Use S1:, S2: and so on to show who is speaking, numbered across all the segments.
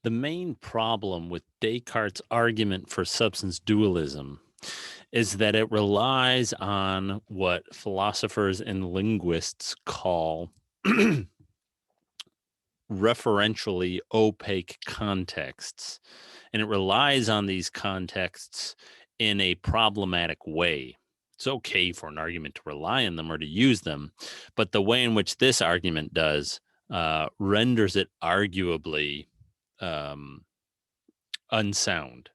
S1: The main problem with Descartes' argument for substance dualism is that it relies on what philosophers and linguists call referentially opaque contexts. And it relies on these contexts in a problematic way. It's okay for an argument to rely on them or to use them, but the way in which this argument does renders it arguably unsound.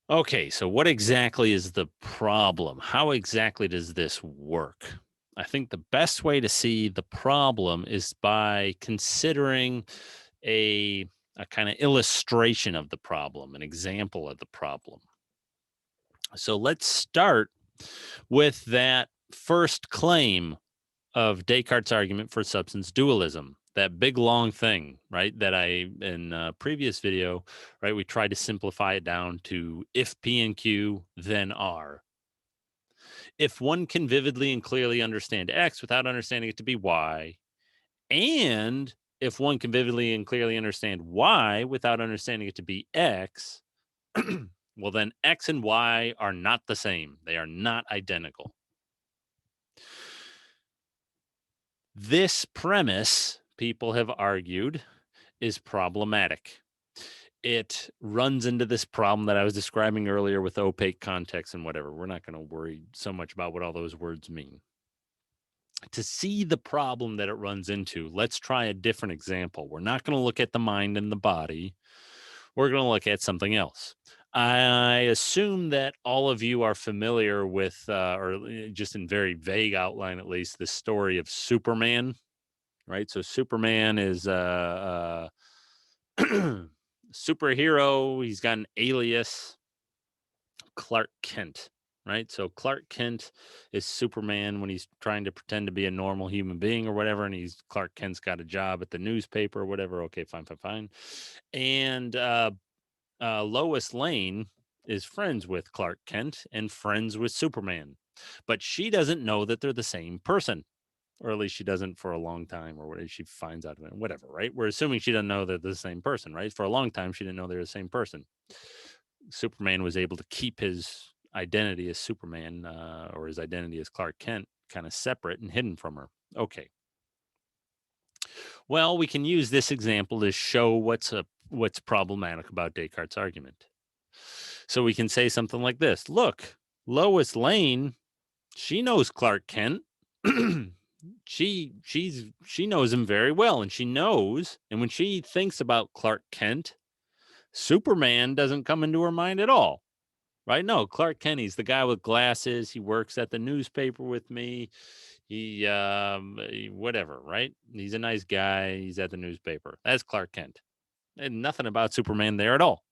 S1: Okay, so what exactly is the problem? How exactly does this work? I think the best way to see the problem is by considering a kind of illustration of the problem, an example of the problem. So let's start with that first claim of Descartes' argument for substance dualism, that big long thing, right? That in a previous video, right, we tried to simplify it down to if P and Q, then R. If one can vividly and clearly understand X without understanding it to be Y, and if one can vividly and clearly understand Y without understanding it to be X, well, then X and Y are not the same. They are not identical. This premise, people have argued, is problematic. It runs into this problem that I was describing earlier with opaque context and whatever. We're not going to worry so much about what all those words mean. To see the problem that it runs into, let's try a different example. We're not going to look at the mind and the body. We're going to look at something else. I assume that all of you are familiar with, or just in very vague outline at least, the story of Superman, right? So Superman is a superhero. He's got an alias, Clark Kent, right? So Clark Kent is Superman when he's trying to pretend to be a normal human being or whatever, and Clark Kent's got a job at the newspaper or whatever. Okay, fine. And Lois Lane is friends with Clark Kent and friends with Superman, but she doesn't know that they're the same person, or at least she doesn't for a long time, or whatever. She finds out of it, whatever, right? We're assuming she doesn't know that they're the same person, right? For a long time, she didn't know they're the same person. Superman was able to keep his identity as Superman, or his identity as Clark Kent, kind of separate and hidden from her. Okay. Well, we can use this example to show what's problematic about Descartes' argument. So we can say something like this. Look, Lois Lane, she knows Clark Kent. she knows him very well, and she knows, and when she thinks about Clark Kent, Superman doesn't come into her mind at all. Right? No, Clark Kent, he's the guy with glasses. He works at the newspaper with me. He whatever, right? He's a nice guy. He's at the newspaper. That's Clark Kent. And nothing about Superman there at all.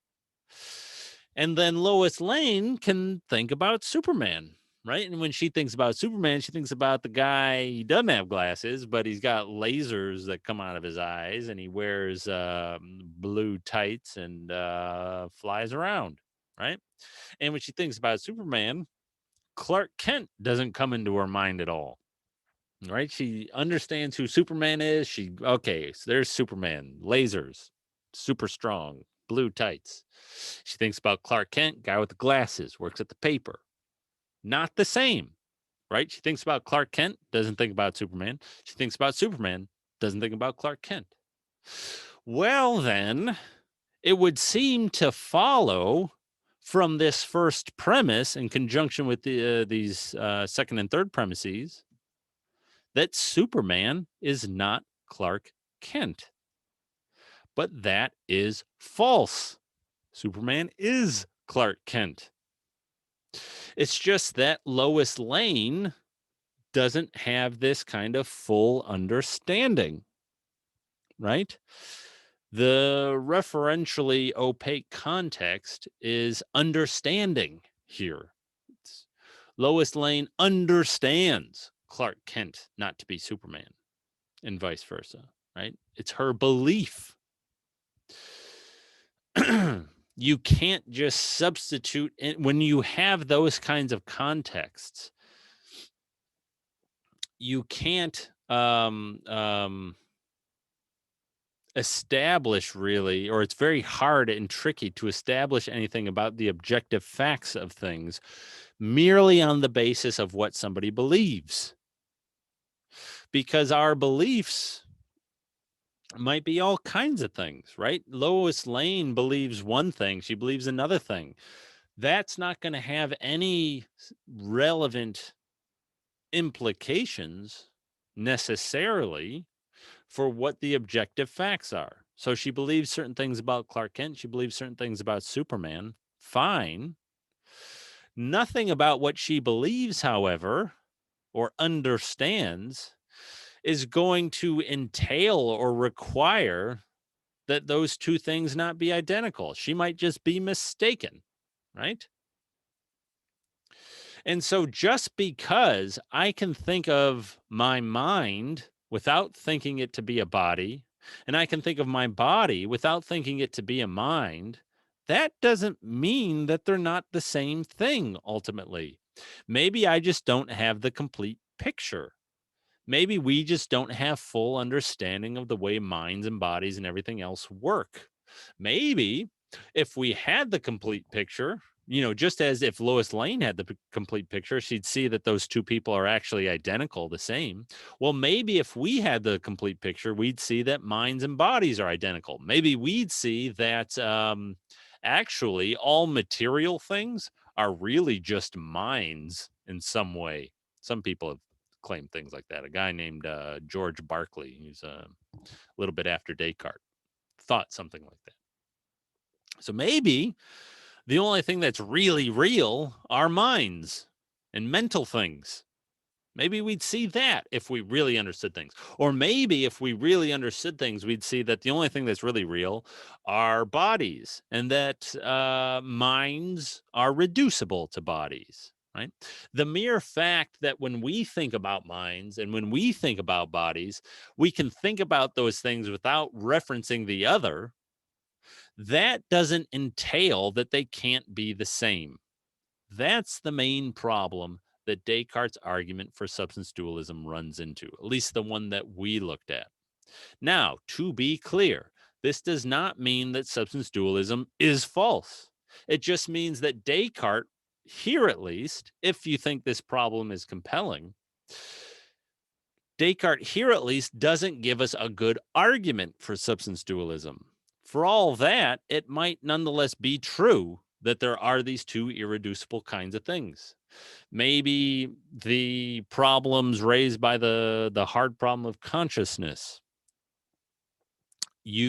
S1: And then Lois Lane can think about Superman, right? And when she thinks about Superman, she thinks about the guy. He doesn't have glasses, but he's got lasers that come out of his eyes, and he wears blue tights and flies around, right? And when she thinks about Superman, Clark Kent doesn't come into her mind at all. Right? She understands who Superman is. Okay, so there's Superman, lasers, super strong, blue tights. She thinks about Clark Kent, guy with the glasses, works at the paper. Not the same, right? She thinks about Clark Kent, doesn't think about Superman. She thinks about Superman, doesn't think about Clark Kent. Well, then, it would seem to follow from this first premise in conjunction with these second and third premises that Superman is not Clark Kent. But that is false. Superman is Clark Kent. It's just that Lois Lane doesn't have this kind of full understanding, right? The referentially opaque context is understanding here. Lois Lane understands Clark Kent not to be Superman, and vice versa, right? It's her belief. You can't just substitute when you have those kinds of contexts. You can't establish really, or it's very hard and tricky to establish anything about the objective facts of things merely on the basis of what somebody believes. Because our beliefs might be all kinds of things, right? Lois Lane believes one thing, she believes another thing. That's not going to have any relevant implications necessarily for what the objective facts are. So she believes certain things about Clark Kent, she believes certain things about Superman. Fine. Nothing about what she believes, however, or understands is going to entail or require that those two things not be identical. She might just be mistaken, right? And so just because I can think of my mind without thinking it to be a body, and I can think of my body without thinking it to be a mind, that doesn't mean that they're not the same thing ultimately. Maybe I just don't have the complete picture. Maybe we just don't have full understanding of the way minds and bodies and everything else work. Maybe if we had the complete picture, just as if Lois Lane had the complete picture, she'd see that those two people are actually identical, the same. Well, maybe if we had the complete picture, we'd see that minds and bodies are identical. Maybe we'd see that actually all material things are really just minds in some way. Some people have claimed things like that. A guy named George Berkeley, he's a little bit after Descartes, thought something like that. So maybe the only thing that's really real are minds and mental things. Maybe we'd see that if we really understood things. Or maybe if we really understood things, we'd see that the only thing that's really real are bodies, and that minds are reducible to bodies, right? The mere fact that when we think about minds and when we think about bodies, we can think about those things without referencing the other, that doesn't entail that they can't be the same. That's the main problem that Descartes' argument for substance dualism runs into, at least the one that we looked at. Now, to be clear, this does not mean that substance dualism is false. It just means that Descartes, here at least, if you think this problem is compelling, Descartes here at least doesn't give us a good argument for substance dualism. For all that, it might nonetheless be true that there are these two irreducible kinds of things. Maybe the problems raised by the hard problem of consciousness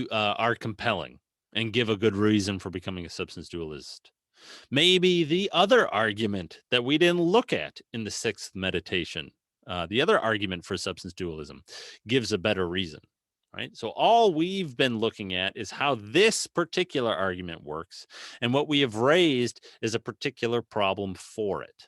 S1: are compelling and give a good reason for becoming a substance dualist. Maybe the other argument that we didn't look at in the sixth meditation, the other argument for substance dualism, gives a better reason. Right. So all we've been looking at is how this particular argument works. And what we have raised is a particular problem for it.